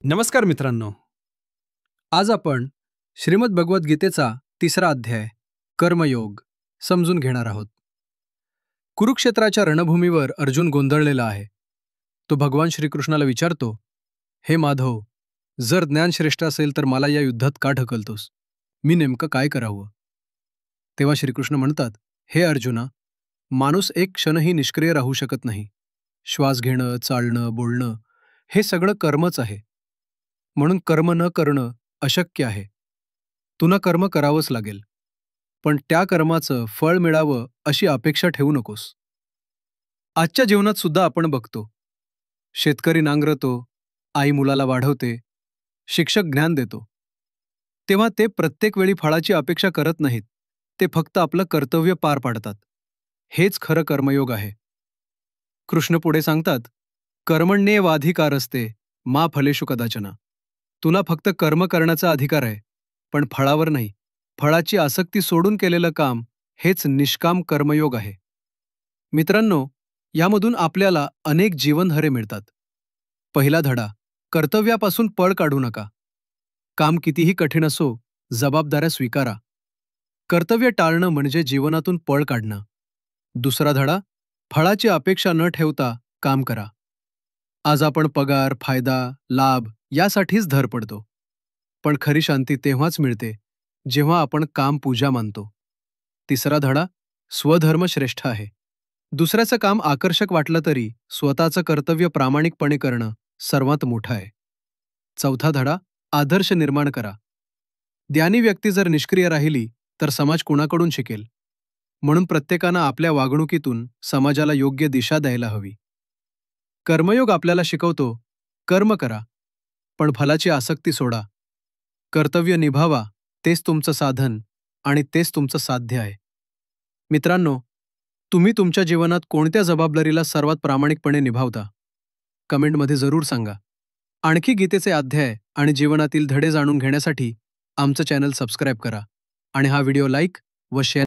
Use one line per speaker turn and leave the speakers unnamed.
नमस्कार मित्रांनो. आज आपण श्रीमद भगवद्गीतेचा 3रा अध्याय कर्मयोग समजून घेणार आहोत. कुरुक्षेत्राच्या रणभूमीवर अर्जुन गोंधळलेला आहे. तो भगवान श्रीकृष्णाला विचारतो, हे माधव, जर ज्ञान श्रेष्ठ असेल तर मला या युद्धात का ढकलतोस? मी नेमकं काय करावं? तेव्हा श्रीकृष्ण म्हणतात, हे अर्जुना, माणूस एक क्षणही निष्क्रिय राहू शकत नाही. श्वास घेणं, चालणं, बोलणं हे सगळं कर्मच आहे. म्हणून कर्म न करणं अशक्य आहे. तुला कर्म करावंच लागेल, पण त्या कर्माचं फळ मिळावं अशी अपेक्षा ठेवू नकोस. आजच्या जीवनात सुद्धा आपण बघतो, शेतकरी नांगरतो, आई मुलाला वाढवते, शिक्षक ज्ञान देतो, तेव्हा ते प्रत्येक वेळी फळाची अपेक्षा करत नाहीत. ते फक्त आपलं कर्तव्य पार पाडतात. हेच खरं कर्मयोग आहे. कृष्ण पुढे सांगतात, कर्मण्येवाधिकारस्ते मा फलेषु कदाचन. तुला फक्त कर्म करण्याचा अधिकार आहे, पण फळावर नाही. फळाची आसक्ती सोडून केलेलं काम हेच निष्काम कर्मयोग आहे. मित्रांनो, यामधून आपल्याला अनेक जीवनधडे मिळतात. पहिला धडा, कर्तव्यापासून पळ काढू नका. काम कितीही कठीण असो, जबाबदाऱ्या स्वीकारा. कर्तव्य टाळणं म्हणजे जीवनातून पळ काढणं. दुसरा धडा, फळाची अपेक्षा न ठेवता काम करा. आज आपण पगार, फायदा, लाभ यासाठीच धडपडतो, पण खरी शांती तेव्हाच मिळते जेव्हा आपण काम पूजा मानतो. तिसरा धडा, स्वधर्म श्रेष्ठ आहे. दुसऱ्याचं काम आकर्षक वाटलं तरी स्वतःचं कर्तव्य प्रामाणिकपणे करणं सर्वात मोठं आहे. चौथा धडा, आदर्श निर्माण करा. ज्ञानी व्यक्ती जर निष्क्रिय राहिली तर समाज कुणाकडून शिकेल? म्हणून प्रत्येकानं आपल्या वागणुकीतून समाजाला योग्य दिशा द्यायला हवी. कर्मयोग आपल्याला शिकवतो, कर्म करा, पण फलाची आसक्ती सोडा. कर्तव्य निभावा, तेच तुमचं साधन आणि तेच तुमचं साध्य आहे. मित्रांनो, तुम्ही तुमच्या जीवनात कोणत्या जबाबदारीला सर्वात प्रामाणिकपणे निभावता? कमेंटमध्ये जरूर सांगा. आणखी गीतेचे अध्याय आणि जीवनातील धडे जाणून घेण्यासाठी आमचं चॅनल सबस्क्राईब करा आणि हा व्हिडिओ लाईक व शेअर